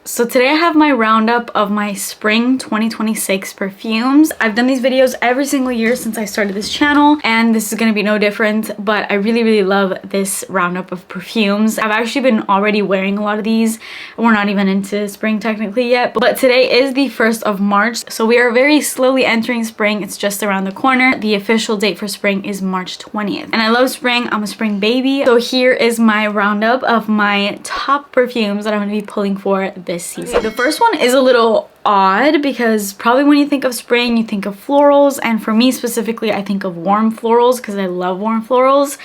So today I have my roundup of my spring 2026 perfumes. I've done these videos every single year since I started this channel, and this is gonna be no different, but I really love this roundup of perfumes. I've actually been already wearing a lot of these. We're not even into spring technically yet, but today is the 1st of March, so we are very slowly entering spring. It's just around the corner. The official date for spring is March 20th. And I love spring. I'm a spring baby. So here is my roundup of my top perfumes that I'm gonna be pulling for this season. Okay, the first one is a little odd because probably when you think of spring you think of florals, and for me specifically I think of warm florals because I love warm florals,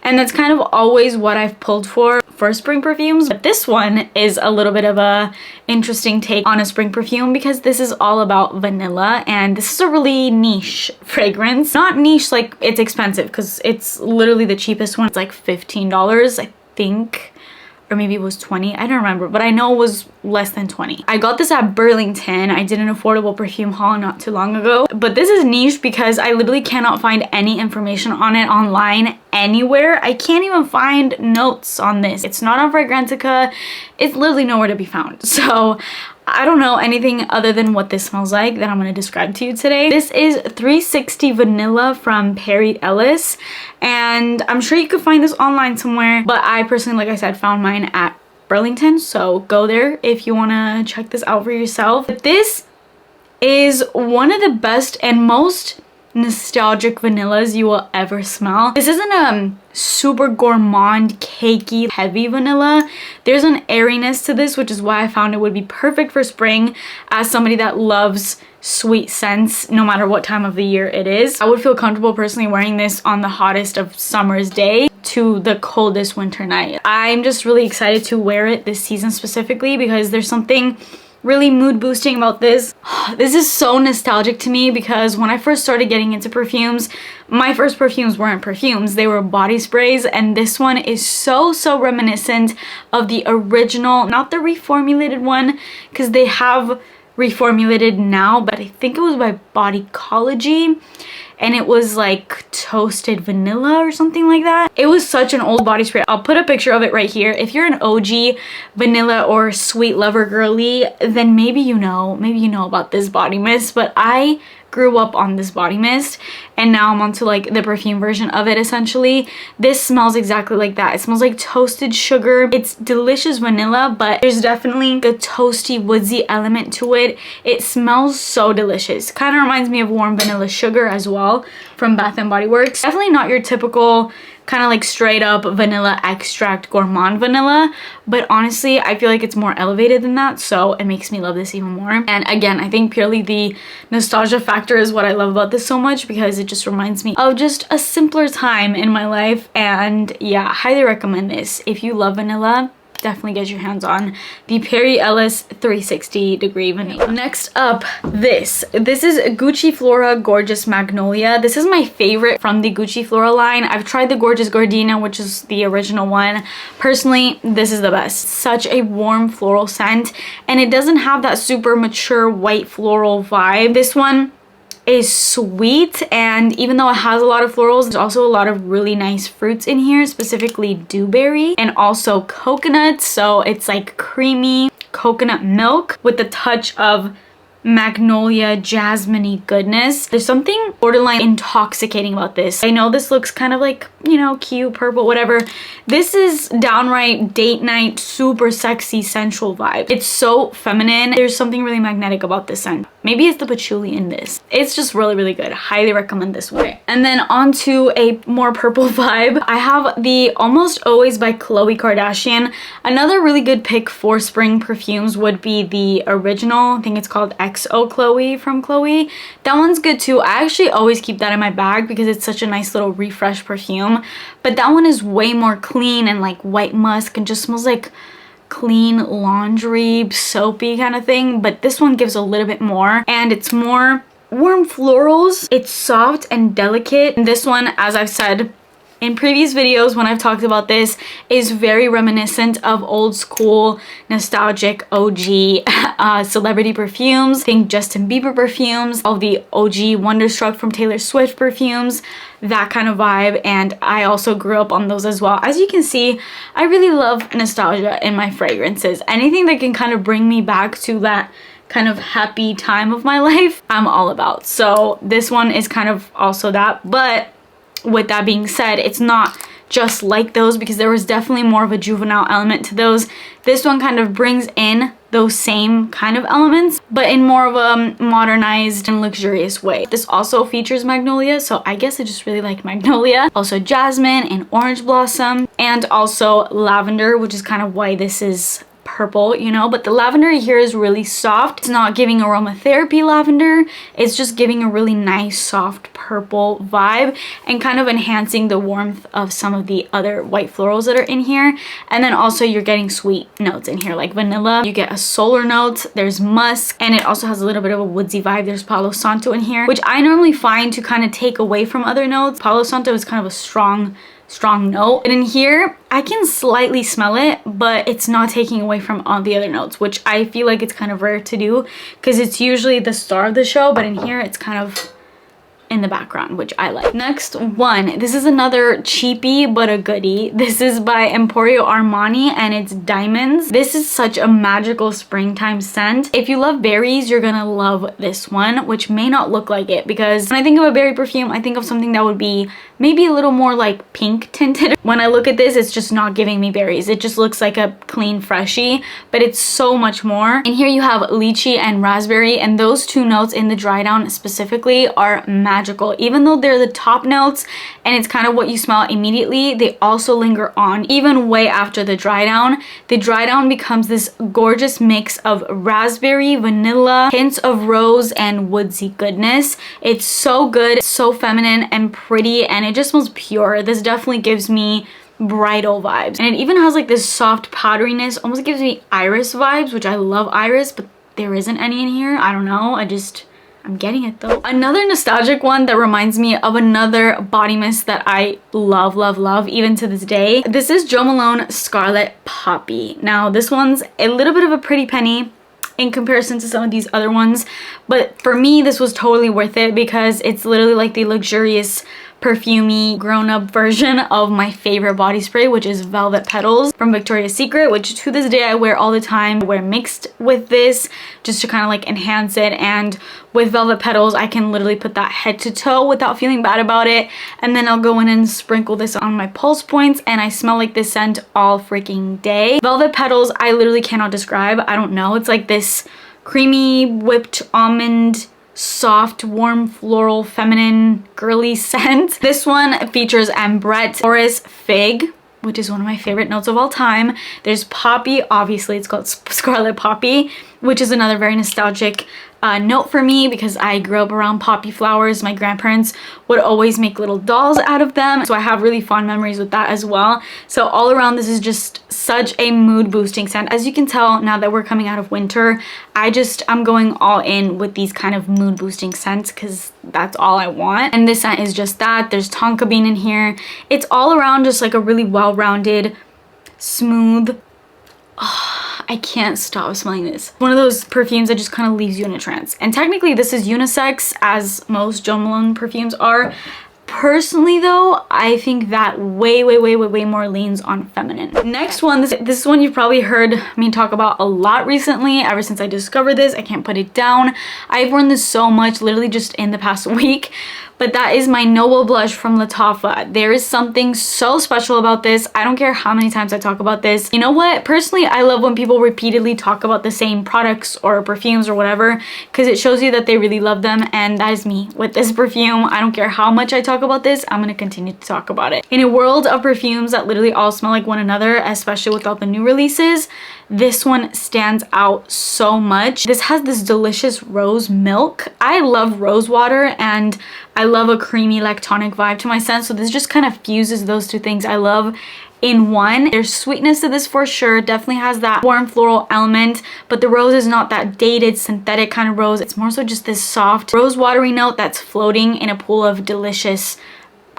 and that's kind of always what I've pulled for spring perfumes. But this one is a little bit of a interesting take on a spring perfume because this is all about vanilla, and this is a really niche fragrance. Not niche like it's expensive because it's literally the cheapest one. It's like $15 I think, or maybe it was 20, I don't remember, but I know it was less than 20. I got this at Burlington. I did an affordable perfume haul not too long ago, but this is niche because I literally cannot find any information on it online anywhere. I can't even find notes on this. It's not on Fragrantica. It's literally nowhere to be found. So I don't know anything other than what this smells like that I'm going to describe to you today. This is 360 Vanilla from Perry Ellis, and I'm sure you could find this online somewhere, but I personally, like I said, found mine at Burlington, so go there if you want to check this out for yourself. But this is one of the best and most nostalgic vanillas you will ever smell. This isn't a super gourmand, cakey, heavy vanilla. There's an airiness to this, which is why I found it would be perfect for spring as somebody that loves sweet scents no matter what time of the year it is. I would feel comfortable personally wearing this on the hottest of summer's day to the coldest winter night. I'm just really excited to wear it this season specifically because there's something really mood boosting about this. This is so nostalgic to me because when I first started getting into perfumes, my first perfumes weren't perfumes, they were body sprays, and this one is so reminiscent of the original, not the reformulated one, because they have reformulated now, but I think it was by Bodycology, and it was like toasted vanilla or something like that. It was such an old body spray. I'll put a picture of it right here. If you're an OG vanilla or sweet lover girly, then maybe you know about this body mist, but I grew up on this body mist and now I'm onto like the perfume version of it essentially. This smells exactly like that. It smells like toasted sugar. It's delicious vanilla, but there's definitely a toasty woodsy element to it. It smells so delicious. Kind of reminds me of warm vanilla sugar as well from Bath and Body Works. Definitely not your typical kind of like straight up vanilla extract gourmand vanilla, but honestly I feel like it's more elevated than that, so it makes me love this even more. And again, I think purely the nostalgia factor is what I love about this so much because it just reminds me of just a simpler time in my life. And yeah, highly recommend this if you love vanilla. Definitely get your hands on the Perry Ellis 360 degree vanilla. Next up, this is Gucci Flora Gorgeous Magnolia. This is my favorite from the Gucci Flora line. I've tried the Gorgeous Gardenia, which is the original one. Personally, this is the best. Such a warm floral scent, and it doesn't have that super mature white floral vibe. This one is sweet, and even though it has a lot of florals, there's also a lot of really nice fruits in here, specifically dewberry and also coconut. So it's like creamy coconut milk with a touch of magnolia jasmine-y goodness. There's something borderline intoxicating about this. I know this looks kind of like, you know, cute purple, whatever. This is downright date night, super sexy, sensual vibe. It's so feminine. There's something really magnetic about this scent. Maybe it's the patchouli in this. It's just really good. Highly recommend this one. And then onto a more purple vibe. I have the Almost Always by Khloe Kardashian. Another really good pick for spring perfumes would be the original. I think it's called XO Chloe from Chloe. That one's good too. I actually always keep that in my bag because it's such a nice little refresh perfume. But that one is way more clean and like white musk and just smells like clean laundry, soapy kind of thing. But this one gives a little bit more, and it's more warm florals. It's soft and delicate. And this one, as I've said in previous videos when I've talked about this is very reminiscent of old school, nostalgic OG celebrity perfumes. Think Justin Bieber perfumes, all the OG Wonderstruck from Taylor Swift perfumes, that kind of vibe. And I also grew up on those as well. As you can see, I really love nostalgia in my fragrances. Anything that can kind of bring me back to that kind of happy time of my life, I'm all about. So this one is kind of also that. But with that being said, it's not just like those, because there was definitely more of a juvenile element to those. This one kind of brings in those same kind of elements, but in more of a modernized and luxurious way. This also features magnolia, so I guess I just really like magnolia. Also jasmine and orange blossom, and also lavender, which is kind of why this is purple, you know. But the lavender here is really soft. It's not giving aromatherapy lavender, it's just giving a really nice soft purple vibe and kind of enhancing the warmth of some of the other white florals that are in here. And then also you're getting sweet notes in here like vanilla, you get a solar note, there's musk, and it also has a little bit of a woodsy vibe. There's Palo Santo in here, which I normally find to kind of take away from other notes. Palo Santo is kind of a strong note, and in here I can slightly smell it, but it's not taking away from all the other notes, which I feel like it's kind of rare to do because it's usually the star of the show, but in here it's kind of in the background, which I like. Next one, this is another cheapie but a goodie. This is by Emporio Armani and it's Diamonds. This is such a magical springtime scent. If you love berries, you're gonna love this one, which may not look like it, because when I think of a berry perfume, I think of something that would be maybe a little more like pink tinted. When I look at this, it's just not giving me berries. It just looks like a clean freshie, but it's so much more. And here you have lychee and raspberry, and those two notes in the dry down specifically are magical. Even though they're the top notes and it's kind of what you smell immediately, they also linger on even way after the dry down. The dry down becomes this gorgeous mix of raspberry, vanilla, hints of rose, and woodsy goodness. It's so good, so feminine and pretty, and it just smells pure. This definitely gives me bridal vibes, and it even has like this soft powderiness, almost gives me iris vibes, which I love iris, but there isn't any in here. I don't know, I'm getting it though. Another nostalgic one that reminds me of another body mist that I love even to this day. This is Jo Malone Scarlet Poppy. Now this one's a little bit of a pretty penny in comparison to some of these other ones, but for me this was totally worth it because it's literally like the luxurious perfumey grown-up version of my favorite body spray, which is Velvet Petals from Victoria's Secret, which to this day I wear all the time. I wear mixed with this just to kind of like enhance it, and with Velvet Petals I can literally put that head to toe without feeling bad about it, and then I'll go in and sprinkle this on my pulse points and I smell like this scent all freaking day. Velvet Petals I literally cannot describe. I don't know, it's like this creamy whipped almond, soft, warm, floral, feminine, girly scent. This one features ambrette, orris, fig, which is one of my favorite notes of all time. There's poppy, obviously it's called Scarlet Poppy, which is another very nostalgic note for me because I grew up around poppy flowers. My grandparents would always make little dolls out of them, so I have really fond memories with that as well. So all around, this is just such a mood boosting scent. As you can tell, now that we're coming out of winter, I'm going all in with these kind of mood boosting scents because that's all I want, and this scent is just that. There's tonka bean in here. It's all around just like a really well-rounded, smooth, I can't stop smelling this. One of those perfumes that just kind of leaves you in a trance. And technically this is unisex, as most Jo Malone perfumes are. Personally though, I think that way more leans on feminine. Next one, this is one you've probably heard me talk about a lot recently. Ever since I discovered this, I can't put it down. I've worn this so much, literally just in the past week. But that is my Noble Blush from Lattafa. There is something so special about this. I don't care how many times I talk about this. You know what? Personally, I love when people repeatedly talk about the same products or perfumes or whatever, because it shows you that they really love them, and that is me with this perfume. I don't care how much I talk about this, I'm gonna continue to talk about it. In a world of perfumes that literally all smell like one another, especially with all the new releases, this one stands out so much. This has this delicious rose milk. I love rose water and I love a creamy lactonic vibe to my scent, so this just kind of fuses those two things I love in one. There's sweetness to this for sure, definitely has that warm floral element, but the rose is not that dated synthetic kind of rose. It's more so just this soft rose watery note that's floating in a pool of delicious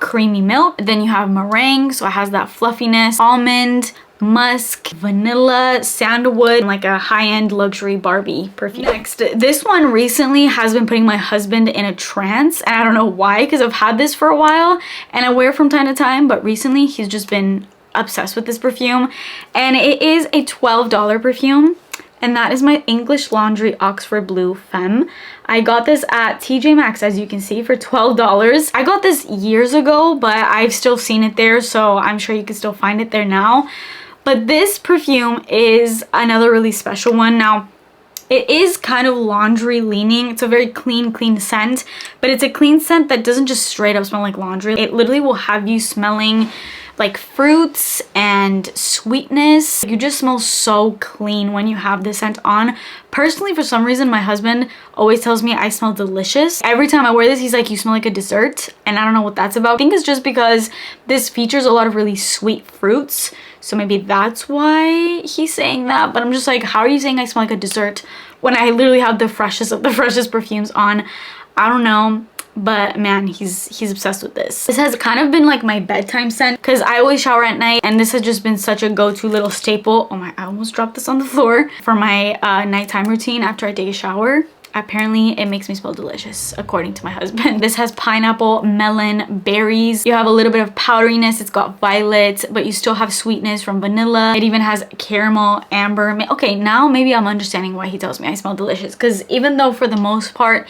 creamy milk. Then you have meringue, so it has that fluffiness, almond, musk, vanilla, sandalwood, and like a high-end luxury Barbie perfume. Next, this one recently has been putting my husband in a trance, and I don't know why, because I've had this for a while and I wear it from time to time, but recently he's just been obsessed with this perfume, and it is a $12 perfume, and that is my English Laundry Oxford Blue Femme. I got this at TJ Maxx, as you can see, for $12. I got this years ago, but I've still seen it there, so I'm sure you can still find it there now. But this perfume is another really special one. Now, it is kind of laundry leaning. It's a very clean scent, but it's a clean scent that doesn't just straight up smell like laundry. It literally will have you smelling like fruits and sweetness. You just smell so clean when you have this scent on. Personally, for some reason, my husband always tells me I smell delicious. Every time I wear this, he's like, you smell like a dessert, and I don't know what that's about. I think it's just because this features a lot of really sweet fruits, so maybe that's why he's saying that. But I'm just like, how are you saying I smell like a dessert when I literally have the freshest of the freshest perfumes on? I don't know. But man, he's obsessed with this. This has kind of been like my bedtime scent because I always shower at night, and this has just been such a go-to little staple. Oh my, I almost dropped this on the floor for my nighttime routine after I take a shower. Apparently it makes me smell delicious, according to my husband. This has pineapple, melon, berries. You have a little bit of powderiness. It's got violet, but you still have sweetness from vanilla. It even has caramel, amber. Okay, now maybe I'm understanding why he tells me I smell delicious, because even though for the most part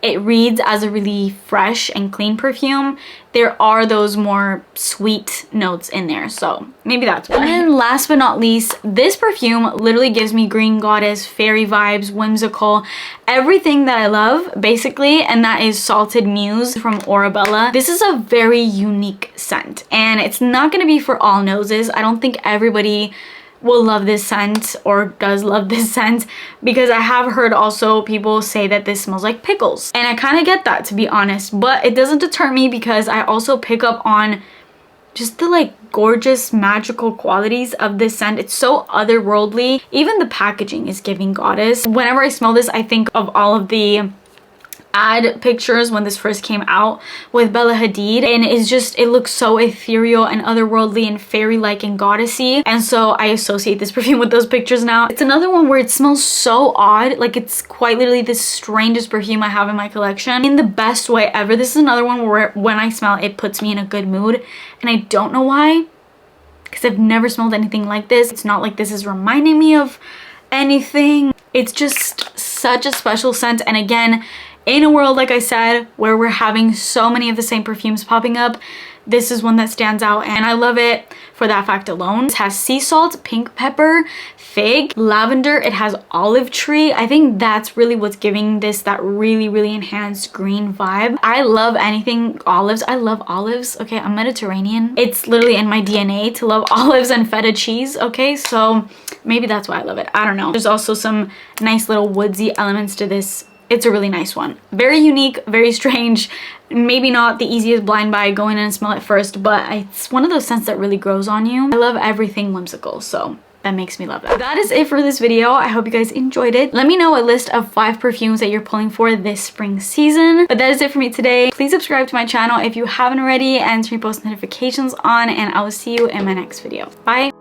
it reads as a really fresh and clean perfume, there are those more sweet notes in there, so maybe that's why. And then last but not least, this perfume literally gives me green goddess, fairy vibes, whimsical, everything that I love basically, and that is Salted Muse from Orabella. This is a very unique scent, and it's not going to be for all noses. I don't think everybody will love this scent or does love this scent, because I have heard also people say that this smells like pickles, and I kind of get that, to be honest, but it doesn't deter me because I also pick up on just the like gorgeous magical qualities of this scent. It's so otherworldly. Even the packaging is giving goddess. Whenever I smell this, I think of all of the ad pictures when this first came out with Bella Hadid, and it's just, it looks so ethereal and otherworldly and fairy-like and goddessy, and so I associate this perfume with those pictures now. It's another one where it smells so odd, like it's quite literally the strangest perfume I have in my collection in the best way ever. This is another one where when I smell it, it puts me in a good mood, and I don't know why, because I've never smelled anything like this. It's not like this is reminding me of anything. It's just such a special scent, and again, in a world, like I said, where we're having so many of the same perfumes popping up, this is one that stands out, and I love it for that fact alone. It has sea salt, pink pepper, fig, lavender. It has olive tree. I think that's really what's giving this that really enhanced green vibe. I love anything olives. I love olives. Okay, I'm Mediterranean. It's literally in my DNA to love olives and feta cheese. Okay, so maybe that's why I love it. I don't know. There's also some nice little woodsy elements to this. It's a really nice one. Very unique, very strange. Maybe not the easiest blind buy, go in and smell it first, but it's one of those scents that really grows on you. I love everything whimsical, so that makes me love that. That is it for this video. I hope you guys enjoyed it. Let me know a list of 5 perfumes that you're pulling for this spring season. But that is it for me today. Please subscribe to my channel if you haven't already, and turn your post notifications on, and I will see you in my next video. Bye.